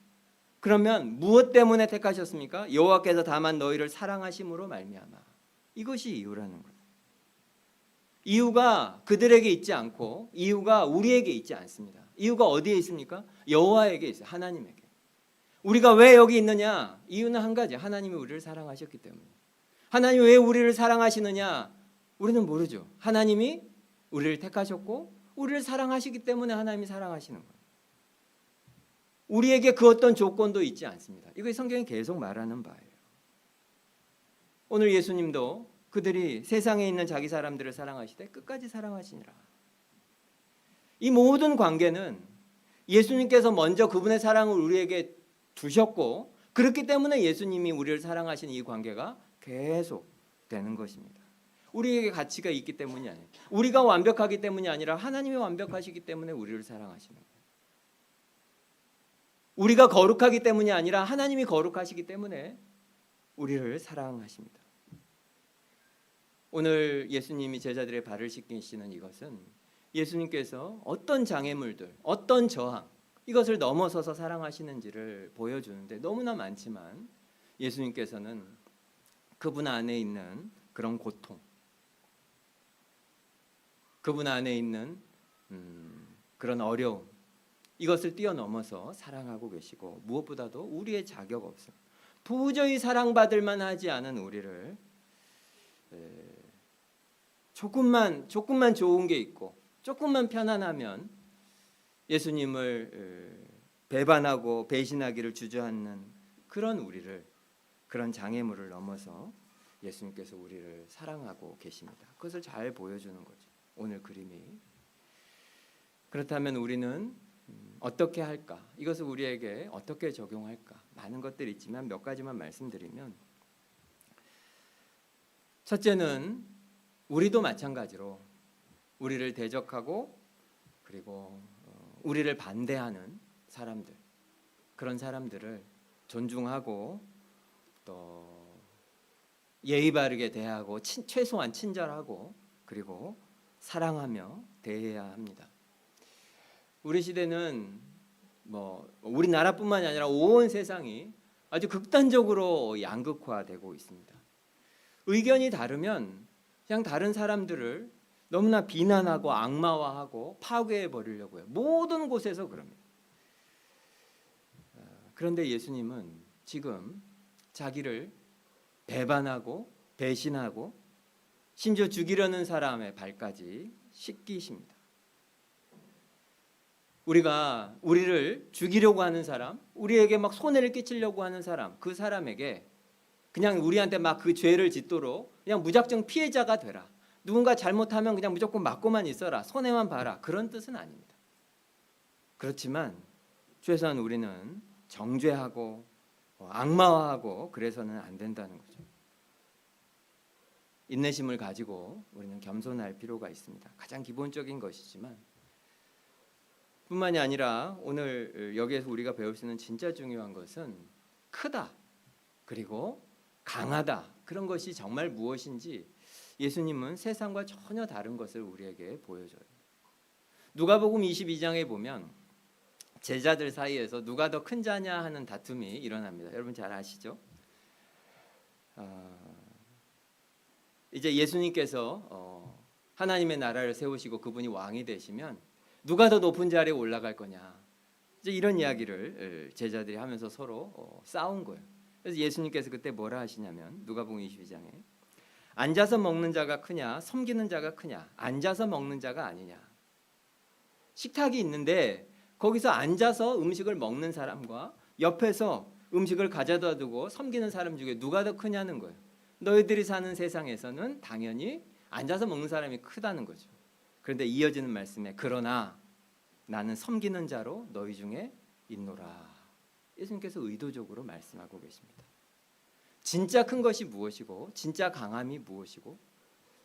그러면 무엇 때문에 택하셨습니까? 여호와께서 다만 너희를 사랑하심으로 말미암아. 이것이 이유라는 거예요. 이유가 그들에게 있지 않고 이유가 우리에게 있지 않습니다. 이유가 어디에 있습니까? 여호와에게 있어요. 하나님에게. 우리가 왜 여기 있느냐? 이유는 한 가지. 하나님이 우리를 사랑하셨기 때문에. 하나님이 왜 우리를 사랑하시느냐? 우리는 모르죠. 하나님이 우리를 택하셨고 우리를 사랑하시기 때문에 하나님이 사랑하시는 거예요. 우리에게 그 어떤 조건도 있지 않습니다. 이거 성경이 계속 말하는 바예요. 오늘 예수님도 그들이 세상에 있는 자기 사람들을 사랑하시되 끝까지 사랑하시니라. 이 모든 관계는 예수님께서 먼저 그분의 사랑을 우리에게 두셨고 그렇기 때문에 예수님이 우리를 사랑하시는 이 관계가 계속 되는 것입니다. 우리에게 가치가 있기 때문이 아니에요. 우리가 완벽하기 때문이 아니라 하나님이 완벽하시기 때문에 우리를 사랑하시는 거예요. 우리가 거룩하기 때문이 아니라 하나님이 거룩하시기 때문에 우리를 사랑하십니다. 오늘 예수님이 제자들의 발을 씻기시는 이것은 예수님께서 어떤 장애물들, 어떤 저항, 이것을 넘어서서 사랑하시는지를 보여주는데 너무나 많지만 예수님께서는 그분 안에 있는 그런 고통, 그분 안에 있는 그런 어려움, 이것을 뛰어넘어서 사랑하고 계시고 무엇보다도 우리의 자격 없음, 도저히 사랑받을 만하지 않은 우리를 조금만 좋은 게 있고 조금만 편안하면 예수님을 배반하고 배신하기를 주저하는 그런 우리를, 그런 장애물을 넘어서 예수님께서 우리를 사랑하고 계십니다. 그것을 잘 보여주는 거죠. 오늘 그림이. 그렇다면 우리는 어떻게 할까? 이것을 우리에게 어떻게 적용할까? 많은 것들이 있지만 몇 가지만 말씀드리면, 첫째는 우리도 마찬가지로 우리를 대적하고 그리고 우리를 반대하는 사람들, 그런 사람들을 존중하고 또 예의 바르게 대하고 최소한 친절하고 그리고 사랑하며 대해야 합니다. 우리 시대는 우리나라뿐만이 아니라 온 세상이 아주 극단적으로 양극화되고 있습니다. 의견이 다르면 그냥 다른 사람들을 너무나 비난하고 악마화하고 파괴해 버리려고 해요. 모든 곳에서 그럽니다. 그런데 예수님은 지금 자기를 배반하고 배신하고 심지어 죽이려는 사람의 발까지 씻기십니다. 우리가 우리를 죽이려고 하는 사람, 우리에게 막 손해를 끼치려고 하는 사람, 그 사람에게 그냥 우리한테 막 그 죄를 짓도록 그냥 무작정 피해자가 되라, 누군가 잘못하면 그냥 무조건 맞고만 있어라, 손해만 봐라, 그런 뜻은 아닙니다. 그렇지만 최소한 우리는 정죄하고 악마화하고 그래서는 안 된다는 거죠. 인내심을 가지고 우리는 겸손할 필요가 있습니다. 가장 기본적인 것이지만 뿐만이 아니라 오늘 여기에서 우리가 배울 수 있는 진짜 중요한 것은 크다 그리고 강하다, 그런 것이 정말 무엇인지 예수님은 세상과 전혀 다른 것을 우리에게 보여줘요. 누가복음 22장에 보면 제자들 사이에서 누가 더 큰 자냐 하는 다툼이 일어납니다. 여러분 잘 아시죠? 이제 예수님께서 하나님의 나라를 세우시고 그분이 왕이 되시면 누가 더 높은 자리에 올라갈 거냐, 이제 이런 이야기를 제자들이 하면서 서로 싸운 거예요. 그래서 예수님께서 그때 뭐라 하시냐면 누가복음 22장에 앉아서 먹는 자가 크냐, 섬기는 자가 크냐? 앉아서 먹는 자가 아니냐. 식탁이 있는데 거기서 앉아서 음식을 먹는 사람과 옆에서 음식을 가져다 두고 섬기는 사람 중에 누가 더 크냐는 거예요. 너희들이 사는 세상에서는 당연히 앉아서 먹는 사람이 크다는 거죠. 그런데 이어지는 말씀에 그러나 나는 섬기는 자로 너희 중에 있노라. 예수님께서 의도적으로 말씀하고 계십니다. 진짜 큰 것이 무엇이고 진짜 강함이 무엇이고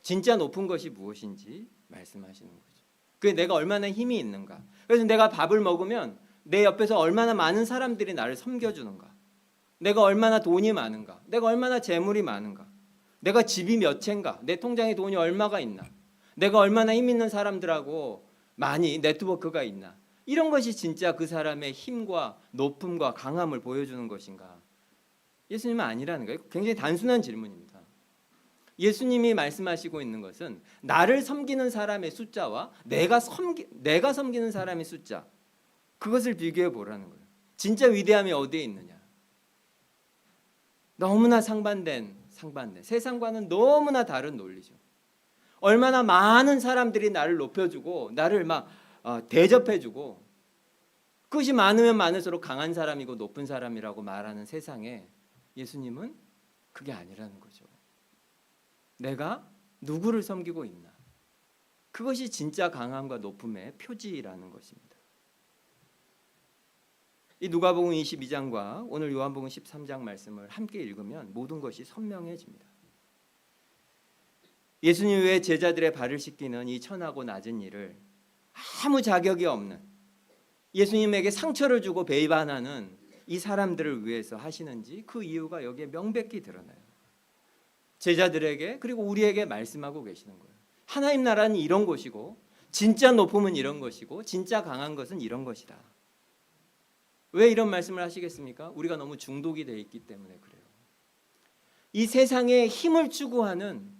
진짜 높은 것이 무엇인지 말씀하시는 거죠. 그게 내가 얼마나 힘이 있는가. 그래서 내가 밥을 먹으면 내 옆에서 얼마나 많은 사람들이 나를 섬겨주는가. 내가 얼마나 돈이 많은가. 내가 얼마나 재물이 많은가. 내가 집이 몇 채인가. 내 통장에 돈이 얼마가 있나. 내가 얼마나 힘 있는 사람들하고 많이 네트워크가 있나. 이런 것이 진짜 그 사람의 힘과 높음과 강함을 보여주는 것인가. 예수님은 아니라는 거예요. 굉장히 단순한 질문입니다. 예수님이 말씀하시고 있는 것은 나를 섬기는 사람의 숫자와 내가 섬기는 사람의 숫자, 그것을 비교해 보라는 거예요. 진짜 위대함이 어디에 있느냐. 너무나 상반된 세상과는 너무나 다른 논리죠. 얼마나 많은 사람들이 나를 높여주고 나를 막 대접해주고 그것이 많으면 많을수록 강한 사람이고 높은 사람이라고 말하는 세상에 예수님은 그게 아니라는 거죠. 내가 누구를 섬기고 있나. 그것이 진짜 강함과 높음의 표지라는 것입니다. 이 누가복음 22장과 오늘 요한복음 13장 말씀을 함께 읽으면 모든 것이 선명해집니다. 예수님 외에 제자들의 발을 씻기는 이 천하고 낮은 일을 아무 자격이 없는 예수님에게 상처를 주고 배반하는 이 사람들을 위해서 하시는지 그 이유가 여기에 명백히 드러나요. 제자들에게 그리고 우리에게 말씀하고 계시는 거예요. 하나님 나라는 이런 것이고 진짜 높음은 이런 것이고 진짜 강한 것은 이런 것이다. 왜 이런 말씀을 하시겠습니까? 우리가 너무 중독이 되어 있기 때문에 그래요. 이 세상의 힘을 추구하는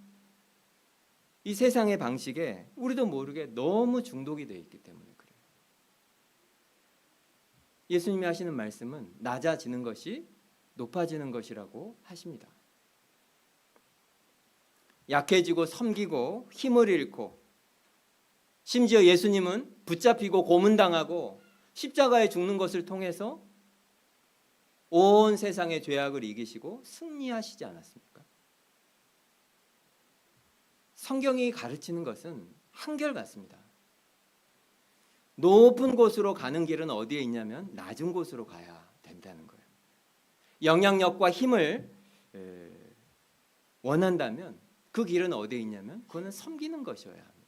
이 세상의 방식에 우리도 모르게 너무 중독이 되어 있기 때문에 그래요. 예수님이 하시는 말씀은 낮아지는 것이 높아지는 것이라고 하십니다. 약해지고 섬기고 힘을 잃고 심지어 예수님은 붙잡히고 고문당하고 십자가에 죽는 것을 통해서 온 세상의 죄악을 이기시고 승리하시지 않았습니까? 성경이 가르치는 것은 한결같습니다. 높은 곳으로 가는 길은 어디에 있냐면 낮은 곳으로 가야 된다는 거예요. 영향력과 힘을 원한다면 그 길은 어디에 있냐면 그거는 섬기는 것이어야 합니다.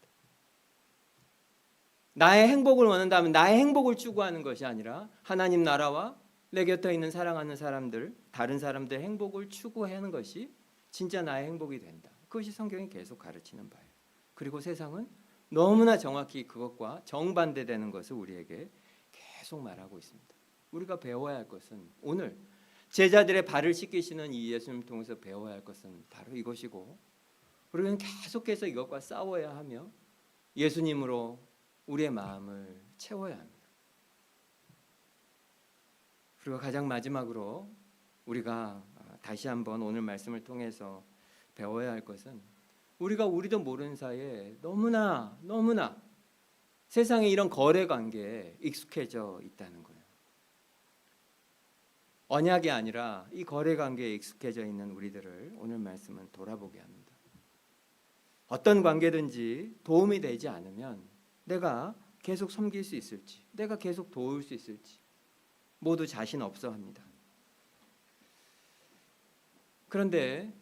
나의 행복을 원한다면 나의 행복을 추구하는 것이 아니라 하나님 나라와 내 곁에 있는 사랑하는 사람들, 다른 사람들의 행복을 추구하는 것이 진짜 나의 행복이 된다. 그것이 성경이 계속 가르치는 바예요. 그리고 세상은 너무나 정확히 그것과 정반대되는 것을 우리에게 계속 말하고 있습니다. 우리가 배워야 할 것은 오늘 제자들의 발을 씻기시는 이 예수님을 통해서 배워야 할 것은 바로 이것이고 우리는 계속해서 이것과 싸워야 하며 예수님으로 우리의 마음을 채워야 합니다. 그리고 가장 마지막으로 우리가 다시 한번 오늘 말씀을 통해서 배워야 할 것은 우리도 모르는 사이에 너무나 세상에 이런 거래 관계에 익숙해져 있다는 거예요. 언약이 아니라 이 거래 관계에 익숙해져 있는 우리들을 오늘 말씀은 돌아보게 합니다. 어떤 관계든지 도움이 되지 않으면 내가 계속 섬길 수 있을지, 내가 계속 도울 수 있을지 모두 자신 없어 합니다. 그런데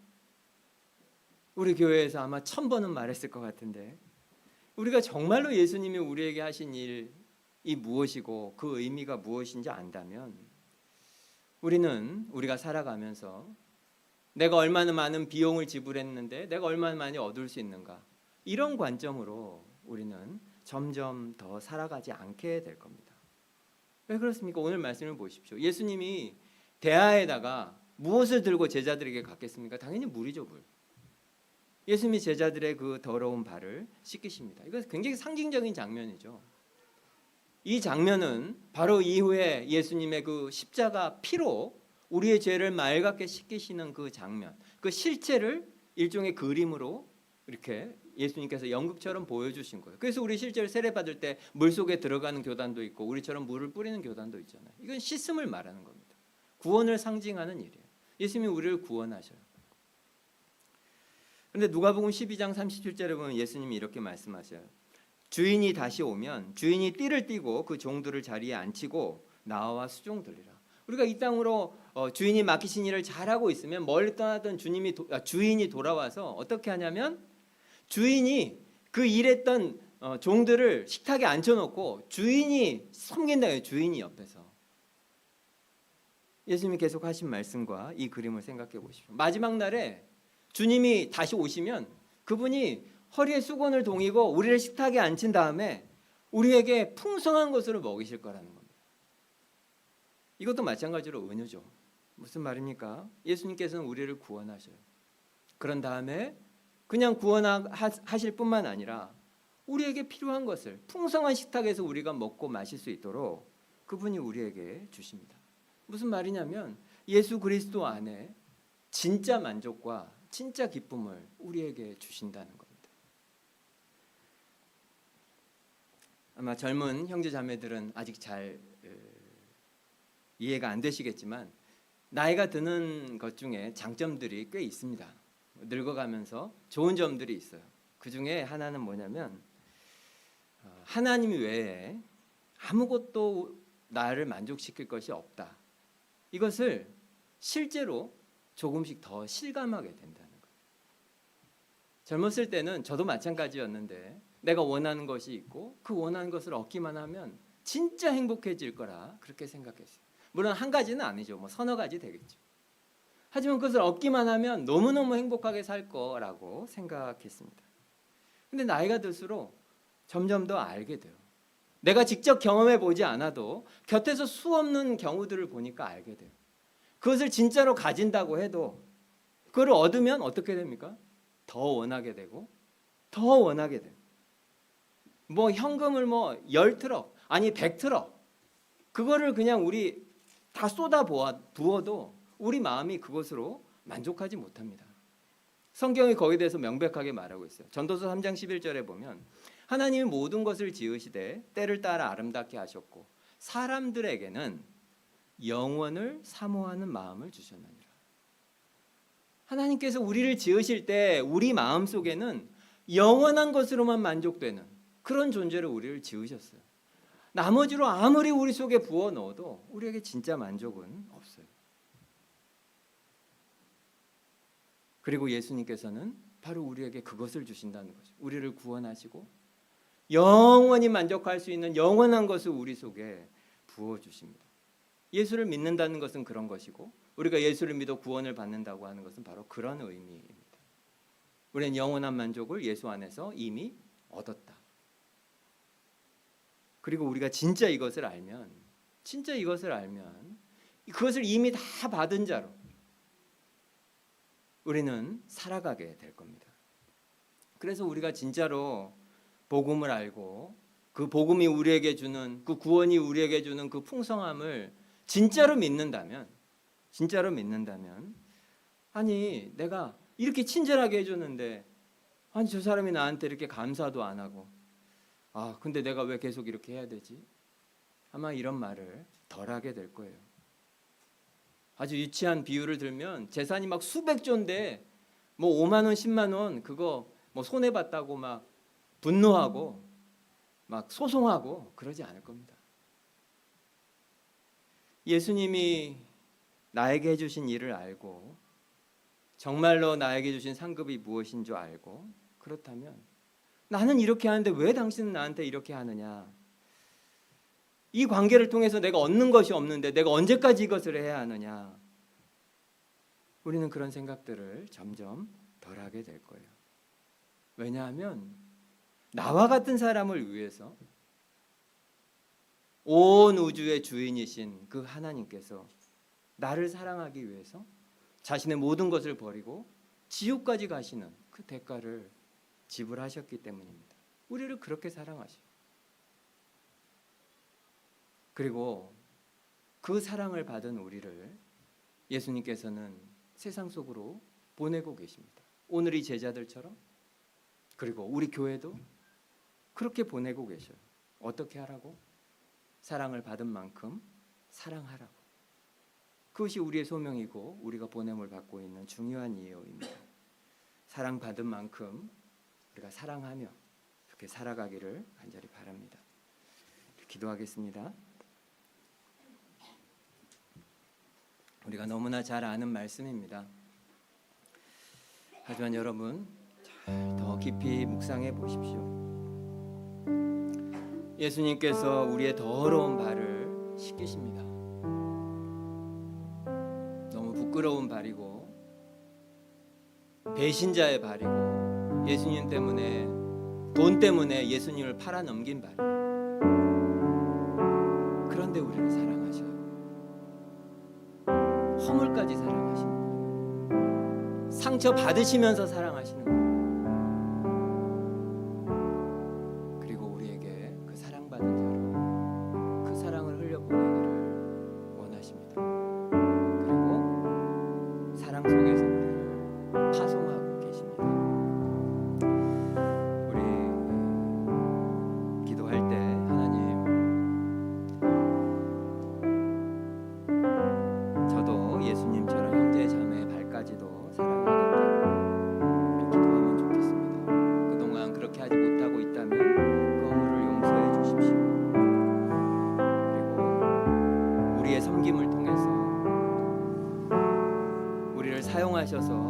우리 교회에서 아마 1000번은 말했을 것 같은데 우리가 정말로 예수님이 우리에게 하신 일이 무엇이고 그 의미가 무엇인지 안다면 우리가 살아가면서 내가 얼마나 많은 비용을 지불했는데 내가 얼마나 많이 얻을 수 있는가 이런 관점으로 우리는 점점 더 살아가지 않게 될 겁니다. 왜 그렇습니까? 오늘 말씀을 보십시오. 예수님이 대하에다가 무엇을 들고 제자들에게 갔겠습니까? 당연히 물이죠, 물. 예수님이 제자들의 그 더러운 발을 씻기십니다. 이것은 굉장히 상징적인 장면이죠. 이 장면은 바로 이후에 예수님의 그 십자가 피로 우리의 죄를 맑게 씻기시는 그 장면, 그 실체를 일종의 그림으로 이렇게 예수님께서 연극처럼 보여주신 거예요. 그래서 우리 실제로 세례 받을 때 물속에 들어가는 교단도 있고 우리처럼 물을 뿌리는 교단도 있잖아요. 이건 씻음을 말하는 겁니다. 구원을 상징하는 일이에요. 예수님이 우리를 구원하셔요. 그런데 누가복음 12장 37절에 보면 예수님이 이렇게 말씀하셔요. 주인이 다시 오면 주인이 띠를 띠고 그 종들을 자리에 앉히고 나와 수종들리라. 우리가 이 땅으로 주인이 맡기신 일을 잘하고 있으면 멀리 떠나던 주인이 돌아와서 어떻게 하냐면 주인이 그 일했던 종들을 식탁에 앉혀놓고 주인이 섬긴다고요. 주인이 옆에서. 예수님이 계속 하신 말씀과 이 그림을 생각해 보십시오. 마지막 날에 주님이 다시 오시면 그분이 허리에 수건을 동이고 우리를 식탁에 앉힌 다음에 우리에게 풍성한 것으로 먹이실 거라는 겁니다. 이것도 마찬가지로 은유죠. 무슨 말입니까? 예수님께서는 우리를 구원하셔요. 그런 다음에 그냥 구원하실 뿐만 아니라 우리에게 필요한 것을 풍성한 식탁에서 우리가 먹고 마실 수 있도록 그분이 우리에게 주십니다. 무슨 말이냐면 예수 그리스도 안에 진짜 만족과 진짜 기쁨을 우리에게 주신다는 겁니다. 아마 젊은 형제 자매들은 아직 잘 이해가 안 되시겠지만 나이가 드는 것 중에 장점들이 꽤 있습니다. 늙어가면서 좋은 점들이 있어요. 그 중에 하나는 뭐냐면 하나님 외에 아무것도 나를 만족시킬 것이 없다. 이것을 실제로 조금씩 더 실감하게 된다는 거예요. 젊었을 때는 저도 마찬가지였는데 내가 원하는 것이 있고 그 원하는 것을 얻기만 하면 진짜 행복해질 거라 그렇게 생각했어요. 물론 한 가지는 아니죠. 뭐 서너 가지 되겠죠. 하지만 그것을 얻기만 하면 너무너무 행복하게 살 거라고 생각했습니다. 근데 나이가 들수록 점점 더 알게 돼요. 내가 직접 경험해 보지 않아도 곁에서 수없는 경우들을 보니까 알게 돼요. 그것을 진짜로 가진다고 해도 그걸 얻으면 어떻게 됩니까? 더 원하게 되고 더 원하게 돼요. 뭐 현금을 뭐 10트럭 아니 100트럭 그거를 그냥 우리 다 쏟아 부어도 우리 마음이 그것으로 만족하지 못합니다. 성경이 거기에 대해서 명백하게 말하고 있어요. 전도서 3장 11절에 보면 하나님이 모든 것을 지으시되 때를 따라 아름답게 하셨고 사람들에게는 영원을 사모하는 마음을 주셨느니라. 하나님께서 우리를 지으실 때 우리 마음속에는 영원한 것으로만 만족되는 그런 존재로 우리를 지으셨어요. 나머지로 아무리 우리 속에 부어 넣어도 우리에게 진짜 만족은 없어요. 그리고 예수님께서는 바로 우리에게 그것을 주신다는 거죠. 우리를 구원하시고 영원히 만족할 수 있는 영원한 것을 우리 속에 부어주십니다. 예수를 믿는다는 것은 그런 것이고 우리가 예수를 믿어 구원을 받는다고 하는 것은 바로 그런 의미입니다. 우리는 영원한 만족을 예수 안에서 이미 얻었다. 그리고 우리가 진짜 이것을 알면 그것을 이미 다 받은 자로 우리는 살아가게 될 겁니다. 그래서 우리가 진짜로 복음을 알고 그 복음이 우리에게 주는 그 구원이 우리에게 주는 그 풍성함을 진짜로 믿는다면 아니 내가 이렇게 친절하게 해줬는데 아니 저 사람이 나한테 이렇게 감사도 안 하고 근데 내가 왜 계속 이렇게 해야 되지? 아마 이런 말을 덜 하게 될 거예요. 아주 유치한 비유를 들면 재산이 막 수백조인데 뭐 5만 원, 10만 원 그거 뭐 손해 봤다고 막 분노하고 막 소송하고 그러지 않을 겁니다. 예수님이 나에게 해주신 일을 알고 정말로 나에게 주신 상급이 무엇인 줄 알고 그렇다면 나는 이렇게 하는데 왜 당신은 나한테 이렇게 하느냐? 이 관계를 통해서 내가 얻는 것이 없는데 내가 언제까지 이것을 해야 하느냐? 우리는 그런 생각들을 점점 덜 하게 될 거예요. 왜냐하면 나와 같은 사람을 위해서 온 우주의 주인이신 그 하나님께서 나를 사랑하기 위해서 자신의 모든 것을 버리고 지옥까지 가시는 그 대가를 지불하셨기 때문입니다. 우리를 그렇게 사랑하셔. 그리고 그 사랑을 받은 우리를 예수님께서는 세상 속으로 보내고 계십니다. 오늘 이 제자들처럼, 그리고 우리 교회도 그렇게 보내고 계셔요. 어떻게 하라고? 사랑을 받은 만큼 사랑하라고. 그것이 우리의 소명이고 우리가 보냄을 받고 있는 중요한 이유입니다. 사랑받은 만큼 우리가 사랑하며 그렇게 살아가기를 간절히 바랍니다. 기도하겠습니다. 우리가 너무나 잘 아는 말씀입니다. 하지만 여러분 더 깊이 묵상해 보십시오. 예수님께서 우리의 더러운 발을 씻기십니다. 너무 부끄러운 발이고 배신자의 발이고 예수님 때문에, 돈 때문에 예수님을 팔아넘긴 발이에요. 그런데 우리를 사랑하셔요. 허물까지 사랑하시는 거예요. 상처 받으시면서 사랑하시는 거예요. 그리고 우리에게 그 사랑받은 자로 그 사랑을 흘려보내기를 원하십니다. 그리고 사랑 속에서 우리를 파송하고 계십니다. 우리 기도할 때 하나님, 저도 예수님처럼 형제 자매의 발까지도 사랑하겠다고 기도하면 좋겠습니다. 그동안 그렇게 하지 못하고 있다면 그 허물을 용서해 주십시오. 그리고 우리의 섬김을 통해서 우리를 사용하셔서